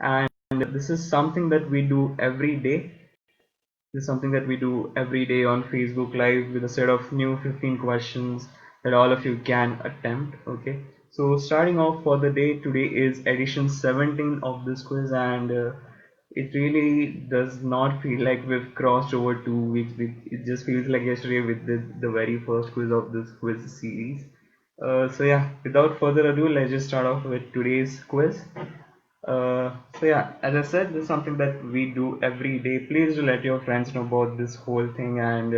and this is something that we do every day. This is something that we do every day on Facebook Live with a set of new 15 questions that all of you can attempt. Okay, so starting off for the day, today is edition 17 of this quiz, and it really does not feel like we've crossed over 2 weeks. It just feels like yesterday we did the very first quiz of this quiz series. So yeah, without further ado, let's just start off with today's quiz. So yeah, as I said, this is something that we do every day. Please do let your friends know about this whole thing, and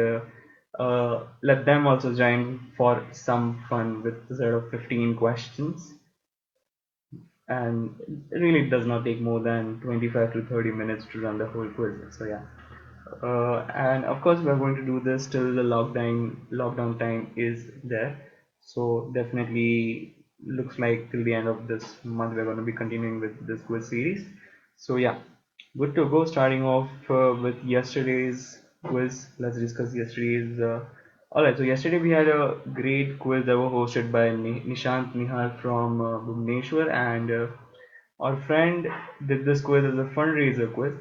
let them also join for some fun with a set of 15 questions. And it really does not take more than 25 to 30 minutes to run the whole quiz. So yeah, and of course we're going to do this till the lockdown time is there. So definitely looks like till the end of this month we're going to be continuing with this quiz series. So yeah, good to go. Starting off with yesterday's quiz. Let's discuss yesterday's. Alright, so yesterday we had a great quiz that was hosted by Nishant Nihar from Bhubaneswar, and our friend did this quiz as a fundraiser quiz.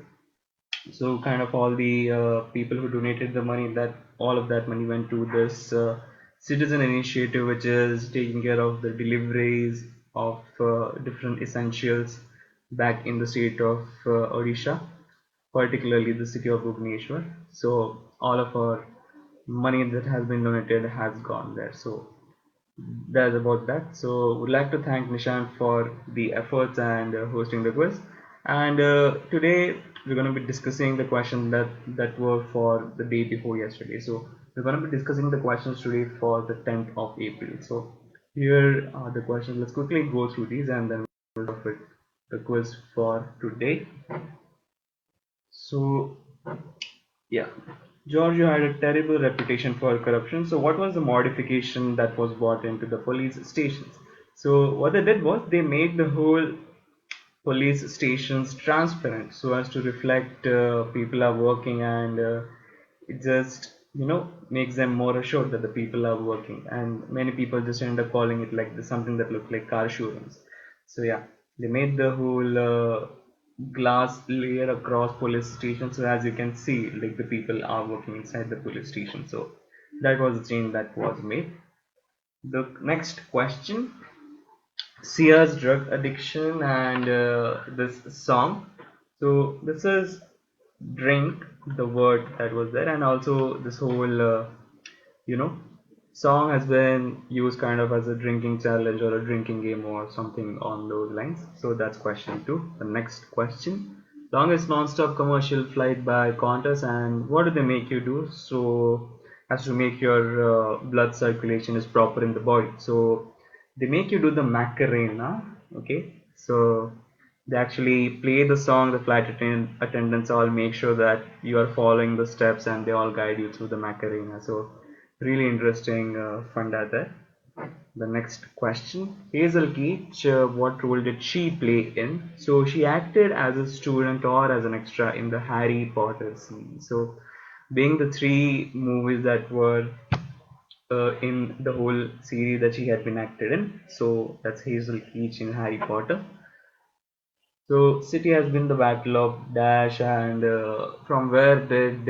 So kind of all the people who donated the money, that all of that money went to this citizen initiative, which is taking care of the deliveries of different essentials back in the state of Odisha, particularly the city of Bhubaneswar. So all of our money that has been donated has gone there. So that's about that. So would like to thank Nishant for the efforts and hosting the quiz. And today we're going to be discussing the questions that were for the day before yesterday. So we're going to be discussing the questions today for the 10th of April. So here are the questions. Let's quickly go through these and then we'll start with the quiz for today. So yeah, Georgia had a terrible reputation for corruption. So, what was the modification that was brought into the police stations? So, what they did was they made the whole police stations transparent so as to reflect people are working, and it just makes them more assured that the people are working. And many people just end up calling it like something that looked like car showrooms. So yeah, they made the whole glass layer across police station, so as you can see, like the people are working inside the police station. So that was the change that was made. The next question: Sia's drug addiction and this song. So this is drink, the word that was there, and also this whole you know song has been used kind of as a drinking challenge or a drinking game or something on those lines. So that's question two. The next question: longest non-stop commercial flight by Qantas, and what do they make you do? So as to make your blood circulation is proper in the body. So they make you do the Macarena. Okay, so they actually play the song. The flight attendants all make sure that you are following the steps, and they all guide you through the Macarena. So really interesting fun there. The next question: Hazel Keach, what role did she play in? So she acted as a student or as an extra in the Harry Potter series. So being the three movies that were in the whole series that she had been acted in. So that's Hazel Keach in Harry Potter. So city has been the battle of Dash, and from where did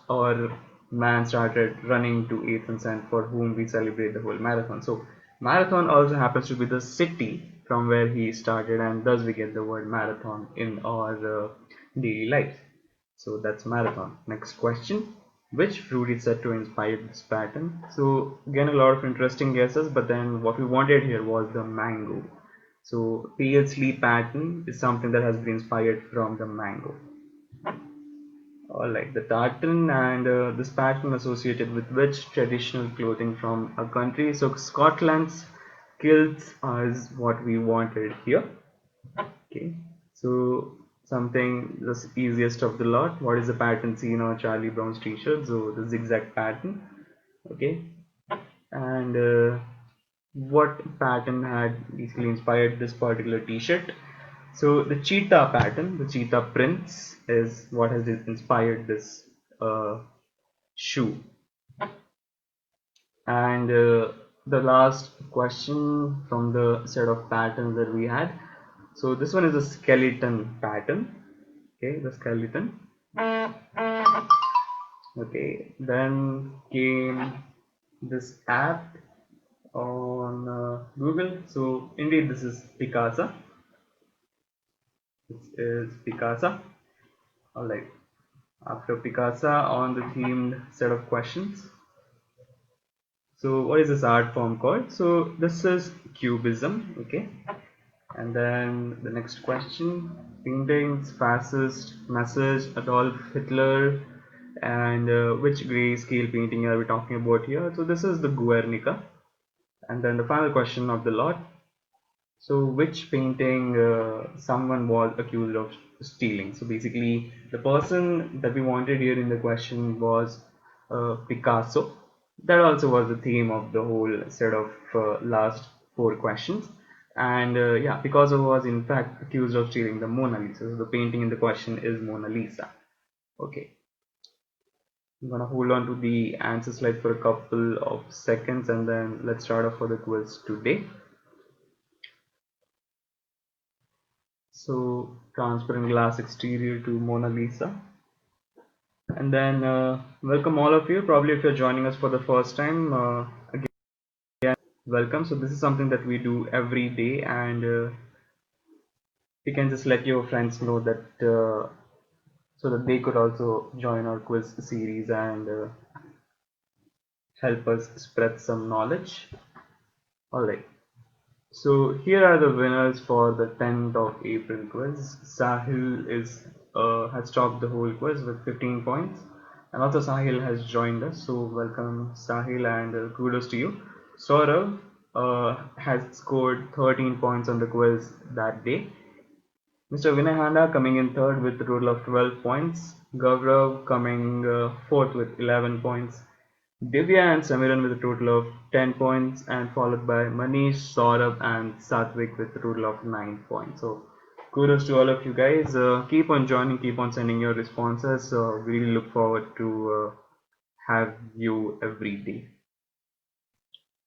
our man started running to Athens, and for whom we celebrate the whole marathon. So marathon also happens to be the city from where he started, and thus we get the word marathon in our daily life. So that's marathon. Next question: which fruit is said to inspire this pattern? So again, a lot of interesting guesses, but then what we wanted here was the mango. So pale sleep pattern is something that has been inspired from the mango. Alright, the tartan, and this pattern associated with which traditional clothing from a country. So Scotland's kilts is what we wanted here. Okay, so something the easiest of the lot. What is the pattern seen on Charlie Brown's t-shirt? So the zigzag pattern. Okay, and what pattern had basically inspired this particular t-shirt? So the cheetah pattern, the cheetah prints, is what has inspired this shoe. And the last question from the set of patterns that we had. So this one is a skeleton pattern. Okay, the skeleton. Okay, then came this app on Google. So indeed, this is Picasa. This is Picasa. All right. After Picasa, on the themed set of questions. So what is this art form called? So this is Cubism. Okay. And then the next question: paintings, fascist message, Adolf Hitler, and which grayscale painting are we talking about here? So this is the Guernica. And then the final question of the lot: so which painting someone was accused of stealing? So basically, the person that we wanted here in the question was Picasso. That also was the theme of the whole set of last four questions. And yeah, Picasso was in fact accused of stealing the Mona Lisa. So the painting in the question is Mona Lisa. Okay, I'm gonna hold on to the answer slide for a couple of seconds and then let's start off for the quiz today. So transparent glass exterior to Mona Lisa. And then welcome all of you. Probably if you're joining us for the first time, again, welcome. So this is something that we do every day, and you can just let your friends know that so that they could also join our quiz series and help us spread some knowledge. All right. So here are the winners for the 10th of April quiz. Sahil is has topped the whole quiz with 15 points, and also Sahil has joined us. So welcome Sahil and kudos to you. Saurav has scored 13 points on the quiz that day. Mr. Vinay Handa coming in third with a total of 12 points. Gaurav coming fourth with 11 points. Divya and Samiran with a total of 10 points and followed by Manish, Saurabh and Satvik with a total of 9 points. So kudos to all of you guys. Keep on joining, keep on sending your responses. We really look forward to have you every day.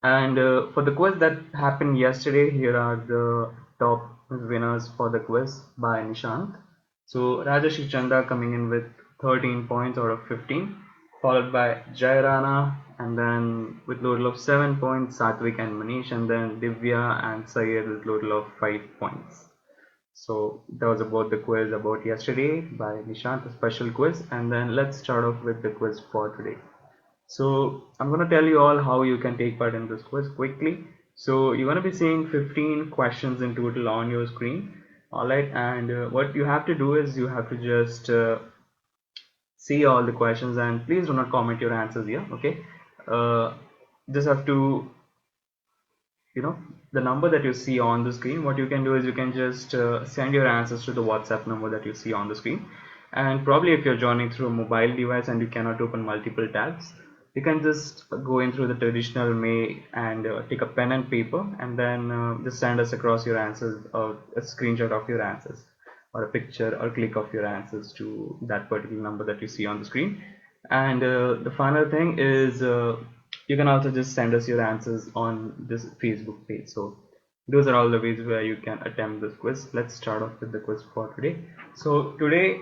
And for the quiz that happened yesterday, here are the top winners for the quiz by Nishant. So Rajashi Chanda coming in with 13 points out of 15, followed by Jairana, and then with total of 7 points, Satvik and Manish, and then Divya and Syed with total of 5 points. So that was about the quiz about yesterday by Nishant, a special quiz, and then let's start off with the quiz for today. So I'm going to tell you all how you can take part in this quiz quickly. So you're going to be seeing 15 questions in total on your screen. Alright, and what you have to do is you have to just see all the questions and please do not comment your answers here. Okay, just have to, you know, the number that you see on the screen, what you can do is you can just send your answers to the WhatsApp number that you see on the screen. And probably if you're joining through a mobile device and you cannot open multiple tabs, you can just go in through the traditional way and take a pen and paper and then just send us across your answers or a screenshot of your answers or a picture or click of your answers to that particular number that you see on the screen. And the final thing is you can also just send us your answers on this Facebook page. So those are all the ways where you can attempt this quiz. Let's start off with the quiz for today. So today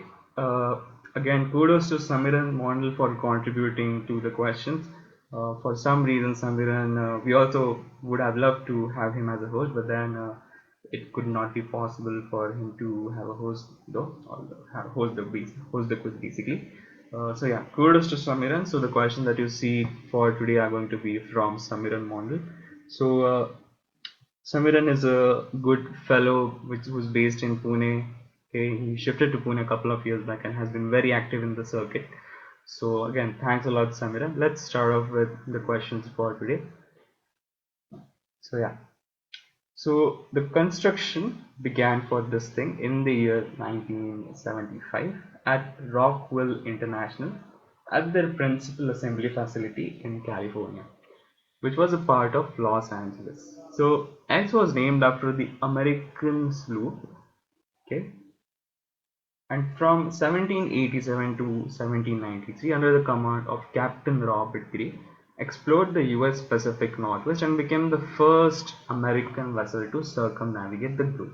again, kudos to Samiran Mondal for contributing to the questions. For some reason Samiran, we also would have loved to have him as a host, but then it could not be possible for him to have a host though, or host the quiz basically. So yeah, kudos to Samiran. So the question that you see for today are going to be from Samiran Mondal. So Samiran is a good fellow who's based in Pune. Okay, he shifted to Pune a couple of years back and has been very active in the circuit. So again, thanks a lot, Samiran. Let's start off with the questions for today. So yeah, so the construction began for this thing in the year 1975 at Rockville International at their principal assembly facility in California, which was a part of Los Angeles. So X was named after the American sloop, okay, and from 1787 to 1793, under the command of Captain Robert Gray, explored the US Pacific Northwest and became the first American vessel to circumnavigate the globe.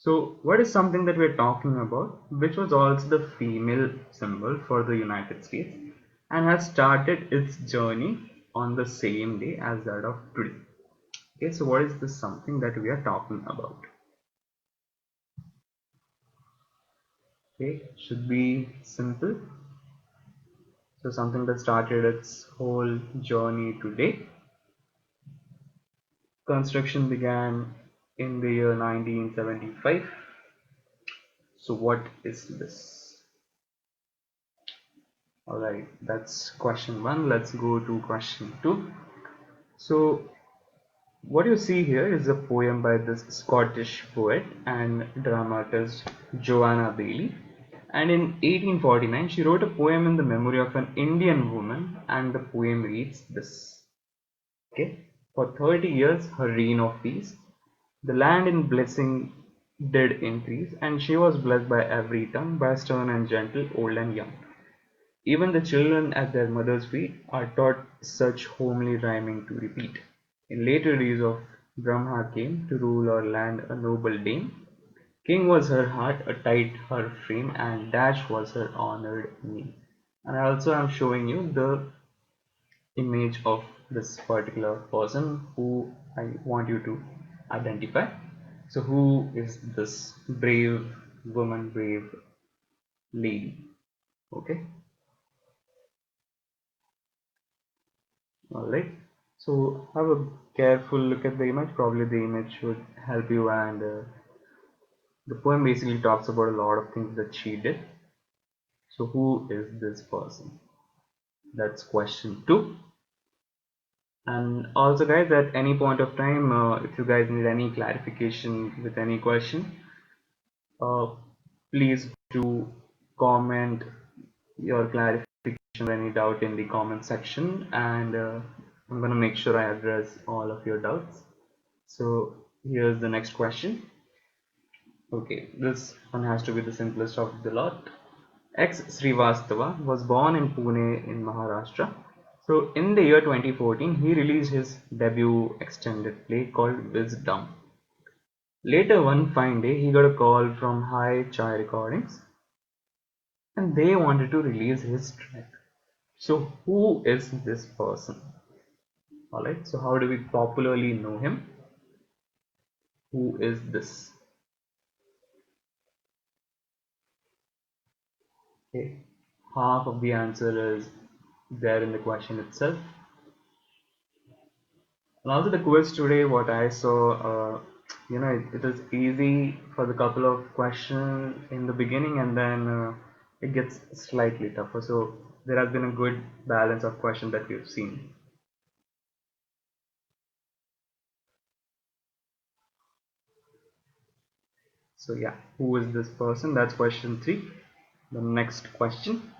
So what is something that we're talking about, which was also the female symbol for the United States and has started its journey on the same day as that of today? Okay, so what is this something that we are talking about? Okay, should be simple. So something that started its whole journey today. Construction began in the year 1975. So what is this? Alright, that's question one. Let's go to question two. So what you see here is a poem by this Scottish poet and dramatist Joanna Baillie. And in 1849, she wrote a poem in the memory of an Indian woman, and the poem reads this. Okay, for 30 years, her reign of peace, the land in blessing did increase, and she was blessed by every tongue, by stern and gentle, old and young. Even the children at their mother's feet are taught such homely rhyming to repeat. In later days of Brahma came to rule our land a noble dame. King was her heart, a tight her frame, and Dash was her honored name. And I also am showing you the image of this particular person who I want you to identify. So who is this brave woman, brave lady? Okay. Alright, so have a careful look at the image. Probably the image should help you, and the poem basically talks about a lot of things that she did. So, who is this person? That's question two. And also, guys, at any point of time, if you guys need any clarification with any question, uh, please do comment your clarification or any doubt in the comment section, and I'm gonna make sure I address all of your doubts. So here's the next question. Okay, this one has to be the simplest of the lot. X Srivastava was born in Pune in Maharashtra. So in the year 2014, he released his debut extended play called Wisdom. Later one fine day, he got a call from High Chai Recordings and they wanted to release his track. So who is this person? Alright, so how do we popularly know him? Who is this? Okay, half of the answer is there in the question itself. And also the quiz today, what I saw, it is easy for the couple of questions in the beginning, and then it gets slightly tougher. So there has been a good balance of questions that we've seen. So yeah, who is this person? That's question three. The next question.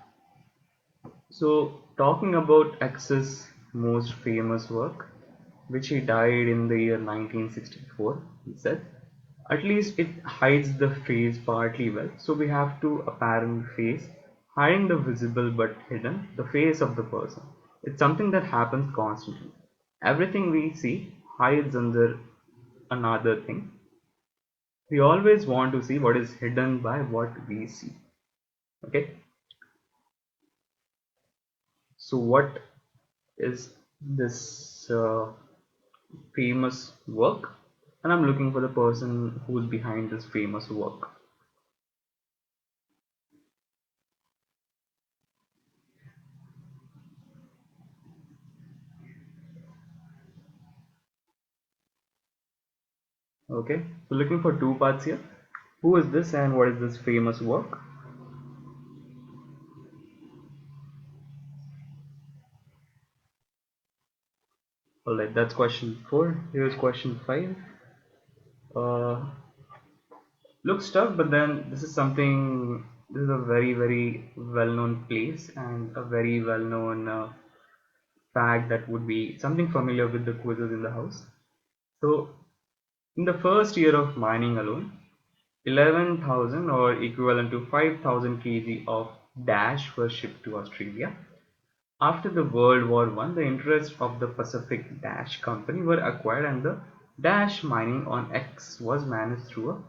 So talking about X's most famous work, which he died in the year 1964, he said, at least it hides the face partly well, so we have to apparent face, hiding the visible but hidden, the face of the person. It's something that happens constantly. Everything we see hides under another thing. We always want to see what is hidden by what we see. Okay, so what is this famous work? And I'm looking for the person who's behind this famous work. Okay, so looking for two parts here. Who is this and what is this famous work? Alright, that's question four. Here's question five. Uh, Looks tough, but then this is something. This is a very, very well-known place and a very well-known fact that would be something familiar with the quizzes in the house. So, in the first year of mining alone, 11,000 or equivalent to 5,000 kg of dash were shipped to Australia. After the World War I, the interests of the Pacific Dash Company were acquired and the dash mining on X was managed through a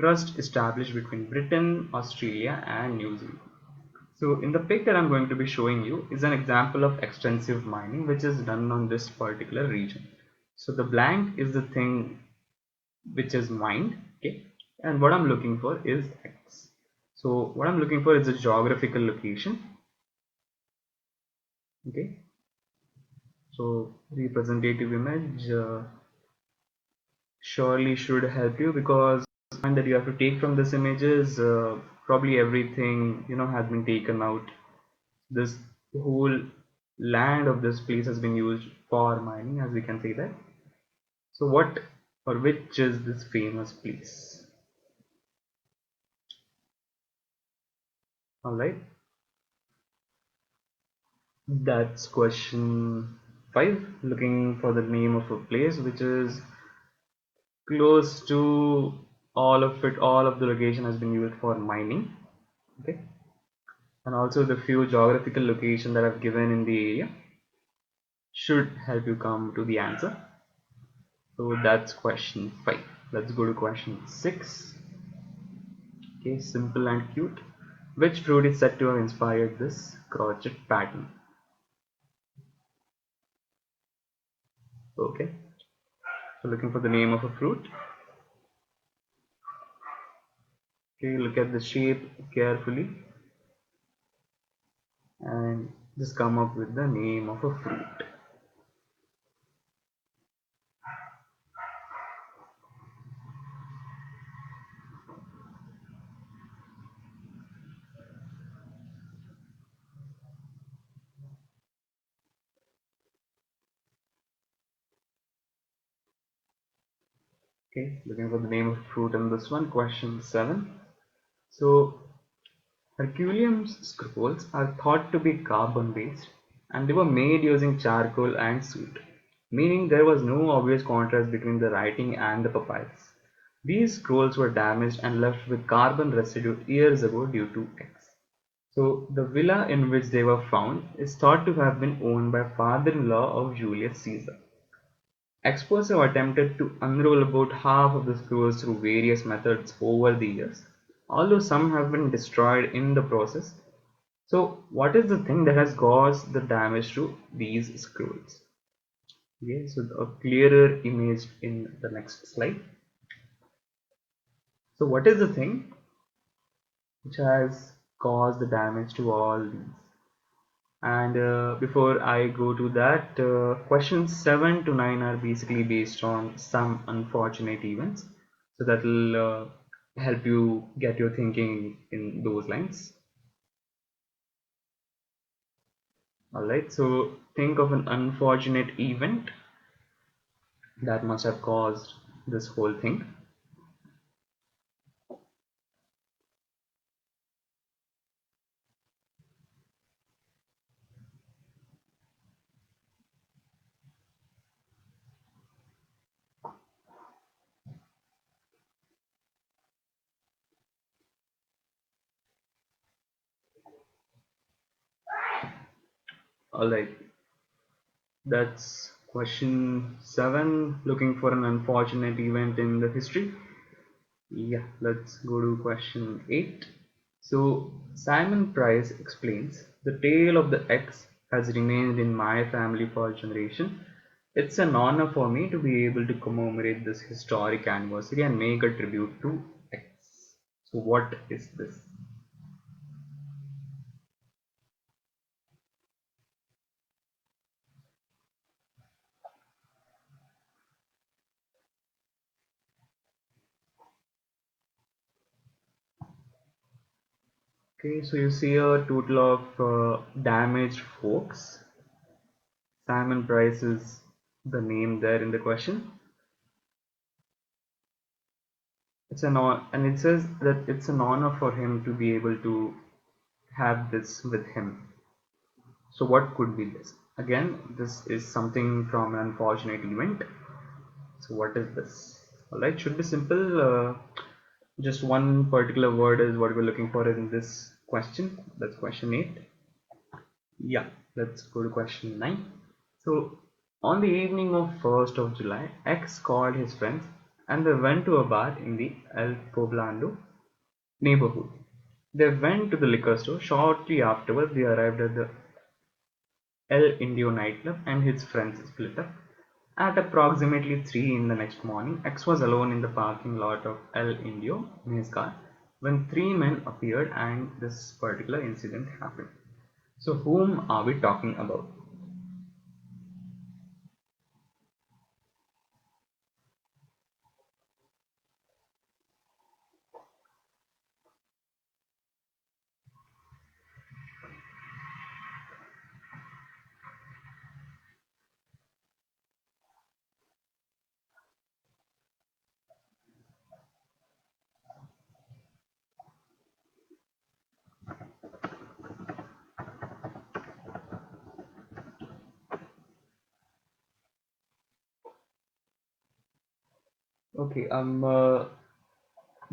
trust established between Britain, Australia, and New Zealand. So in the pic that I'm going to be showing you is an example of extensive mining which is done on this particular region. So the blank is the thing which is mined, okay, and what I'm looking for is X. So what I'm looking for is a geographical location, okay. So representative image surely should help you, because that you have to take from this image is probably everything has been taken out. This whole land of this place has been used for mining, as we can say that. So what or which is this famous place? All right, that's question 5, looking for the name of a place which is close to all of the location has been used for mining, okay. And also the few geographical location that I've given in the area should help you come to the answer. So that's question 5. Let's go to question 6. Okay, simple and cute. Which fruit is said to have inspired this crochet pattern? Okay, so looking for the name of a fruit. Okay, look at the shape carefully and just come up with the name of a fruit. Okay, looking for the name of fruit in this one, question 7. So Herculean's scrolls are thought to be carbon based, and they were made using charcoal and soot, meaning there was no obvious contrast between the writing and the papyrus. These scrolls were damaged and left with carbon residue years ago due to X. So the villa in which they were found is thought to have been owned by father-in-law of Julius Caesar. Experts have attempted to unroll about half of the scrolls through various methods over the years, although some have been destroyed in the process. So, what is the thing that has caused the damage to these scrolls? Okay, so a clearer image in the next slide. So, what is the thing which has caused the damage to all these? And before I go to that, questions 7 to 9 are basically based on some unfortunate events. So that will help you get your thinking in those lines. Alright, so think of an unfortunate event that must have caused this whole thing. Alright, that's question 7, looking for an unfortunate event in the history. Yeah, let's go to question 8. So, Simon Price explains, the tale of the X has remained in my family for generations. It's an honor for me to be able to commemorate this historic anniversary and make a tribute to X. So, what is this? Okay, so you see a total of damaged folks. Simon Price is the name there in the question. It's an honor, and it says that it's an honor for him to be able to have this with him. So what could be this? Again, this is something from an unfortunate event. So what is this? Alright, should be simple. Just one particular word is what we're looking for in this question. That's question 8. Yeah, let's go to question 9. So on the evening of 1st of July, X called his friends and they went to a bar in the El Poblado neighborhood. They went to the liquor store. Shortly afterwards, they arrived at the El Indio nightclub and his friends split up. At approximately 3 in the next morning, X was alone in the parking lot of El Indio in his car when three men appeared and this particular incident happened. So, whom are we talking about? Okay, I'm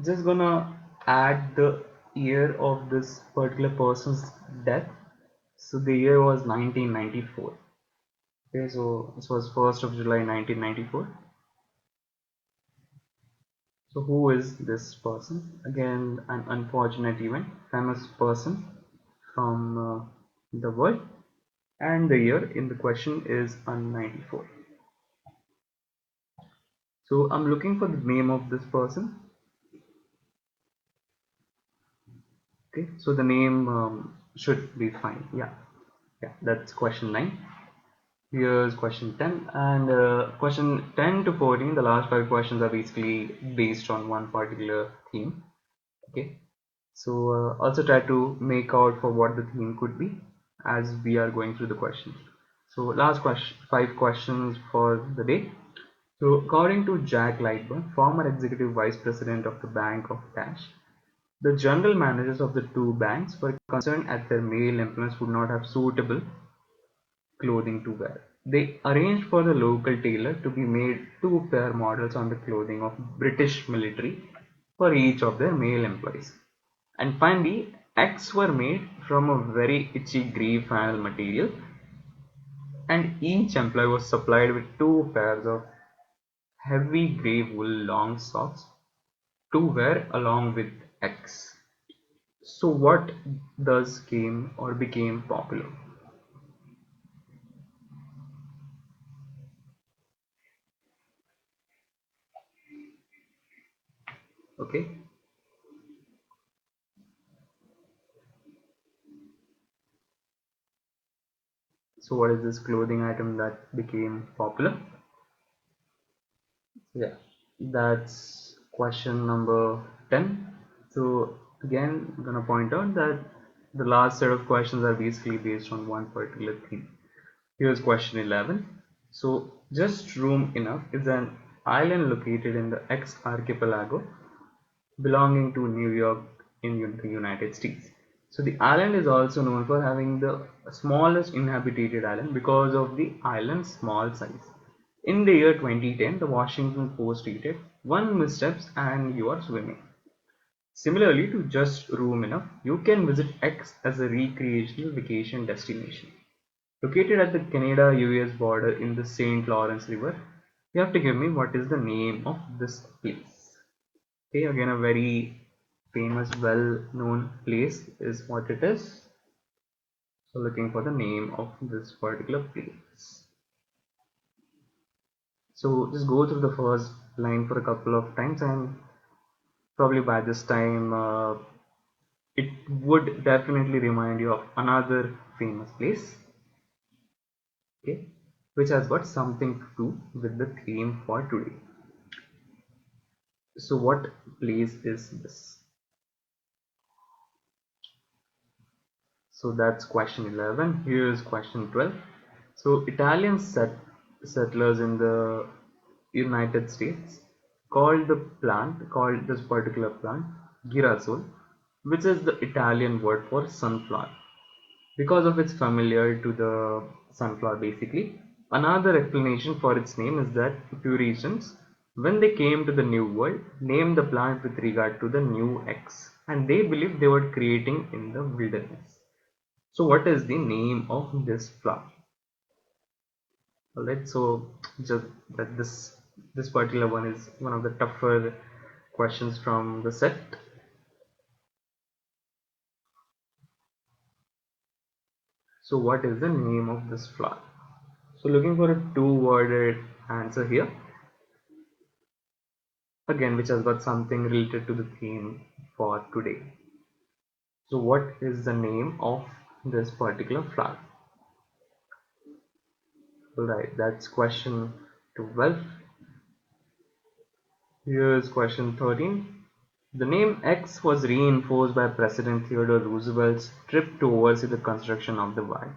just gonna add the year of this particular person's death. So the year was 1994. Okay, so this was 1st of July 1994. So who is this person? Again, an unfortunate event, famous person from the world, and the year in the question is 94. So I'm looking for the name of this person. Okay, so the name should be fine. Yeah, that's question 9. Here's question 10, and question 10 to 14, the last 5 questions are basically based on one particular theme. Okay, so also try to make out for what the theme could be as we are going through the questions. So last question, 5 questions for the day. So according to Jack Lightburn, former executive vice president of the Bank of Cash, the general managers of the two banks were concerned at their male employees would not have suitable clothing to wear. They arranged for the local tailor to be made two pair models on the clothing of British military for each of their male employees. And finally, X were made from a very itchy grey flannel material, and each employee was supplied with two pairs of heavy grey wool long socks to wear along with X. So what thus came or became popular? Okay, so what is this clothing item that became popular? Yeah, that's question number 10. So again, I'm gonna point out that the last set of questions are basically based on one particular theme. Here's question 11. So just room enough is an island located in the X archipelago belonging to New York in the United States. So the island is also known for having the smallest inhabited island because of the island's small size. In the year 2010, the Washington Post stated, "One missteps and you are swimming." Similarly to just room enough, you can visit X as a recreational vacation destination. Located at the Canada-US border in the St. Lawrence River, you have to give me what is the name of this place. Okay, again a very famous, well-known place is what it is. So looking for the name of this particular place. So just go through the first line for a couple of times, and probably by this time it would definitely remind you of another famous place, okay, which has got something to do with the theme for today. So what place is this? So that's question 11. Here's question 12. So Italian settlers in the United States called this particular plant girasol, which is the Italian word for sunflower, because of its familiar to the sunflower basically. Another explanation for its name is that Puritans, when they came to the New World, named the plant with regard to the new X, and they believed they were creating in the wilderness. So what is the name of this flower? Alright, so just that this This particular one is one of the tougher questions from the set. So what is the name of this flower? So looking for a two-worded answer here, again, which has got something related to the theme for today. So what is the name of this particular flower? Alright, that's question 12. Here's question 13. The name X was reinforced by President Theodore Roosevelt's trip to oversee the construction of the Y.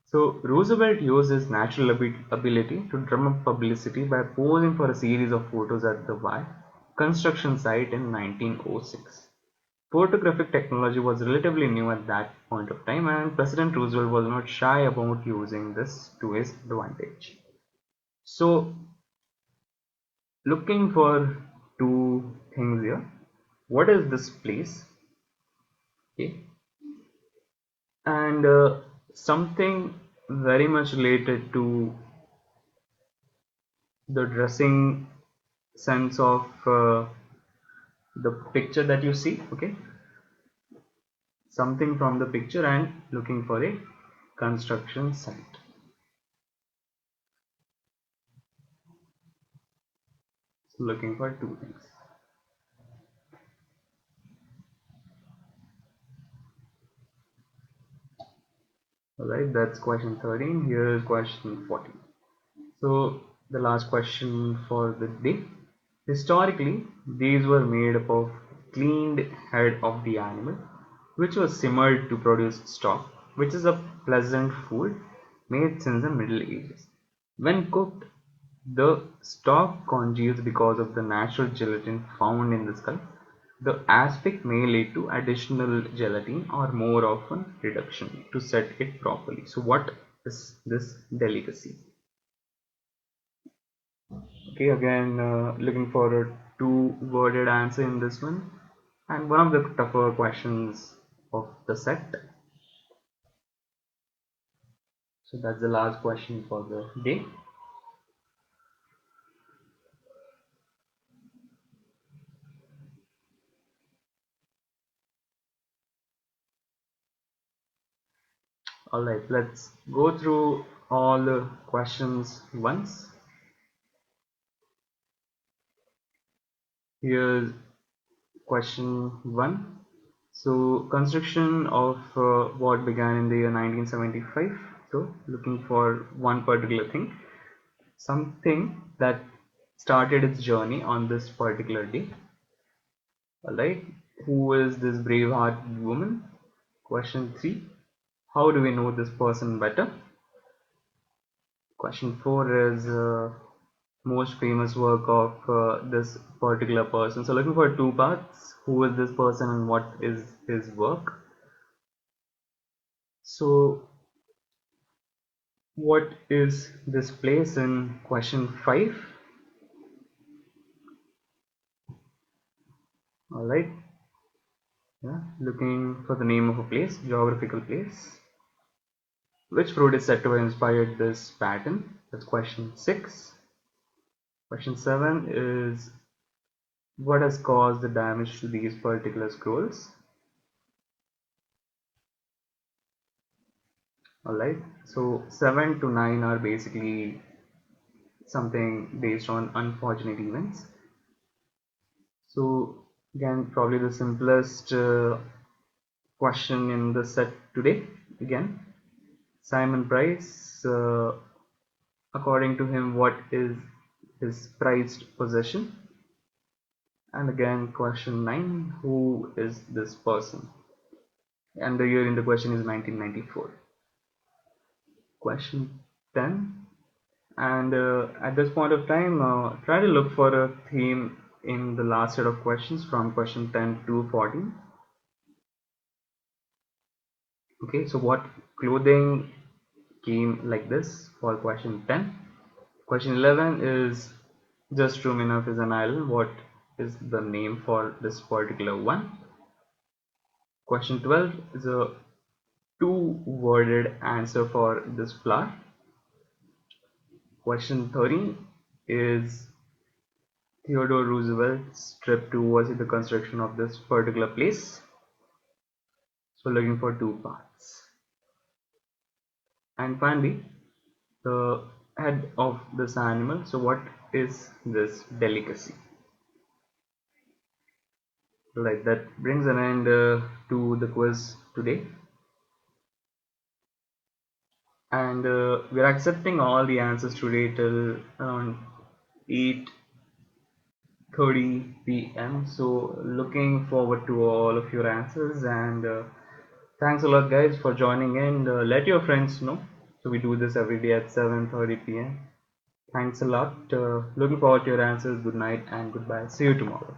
So Roosevelt used his natural ability to drum up publicity by posing for a series of photos at the Y construction site in 1906. Photographic technology was relatively new at that point of time, and President Roosevelt was not shy about using this to his advantage. So, looking for two things here. What is this place? Okay, and something very much related to the dressing sense of the picture that you see. Okay, something from the picture and looking for a construction site. So looking for two things. Alright, that's question 13. Here is question 14. So the last question for the day. Historically, these were made up of cleaned head of the animal, which was simmered to produce stock, which is a pleasant food made since the Middle Ages. When cooked, the stock congeals because of the natural gelatin found in the skull. The aspect may lead to additional gelatin or more often reduction to set it properly. So what is this delicacy? Okay, again looking for a two-worded answer in this one, and one of the tougher questions of the set. So that's the last question for the day. Alright, let's go through all the questions once. Here's question 1. So construction of what began in the year 1975. So looking for one particular thing, something that started its journey on this particular day. Alright, who is this brave-hearted woman? Question 3. How do we know this person better? Question 4 is most famous work of this particular person. So looking for two parts. Who is this person and what is his work? So what is this place in question 5? Alright, yeah, looking for the name of a place, geographical place. Which fruit is said to have inspired this pattern? That's question 6. Question 7 is what has caused the damage to these particular scrolls? Alright, so 7 to 9 are basically something based on unfortunate events. So again, probably the simplest question in the set today. Again, Simon Price, according to him, what is his prized possession? And again, question 9, who is this person? And the year in the question is 1994. Question 10, and at this point of time, try to look for a theme in the last set of questions from question 10 to 14. Okay, so what clothing came like this for question 10? Question 11 is just room enough is an island. What is the name for this particular one? Question 12 is a two-worded answer for this flower. Question 13 is Theodore Roosevelt's trip to oversee the construction of this particular place. So looking for two parts. And finally, the head of this animal. So what is this delicacy? Like that brings an end to the quiz today. And we're accepting all the answers today till around 8:30 p.m. So looking forward to all of your answers, and thanks a lot guys for joining in. Let your friends know. So we do this every day at 7:30 p.m. Thanks a lot. Looking forward to your answers. Good night and goodbye. See you tomorrow.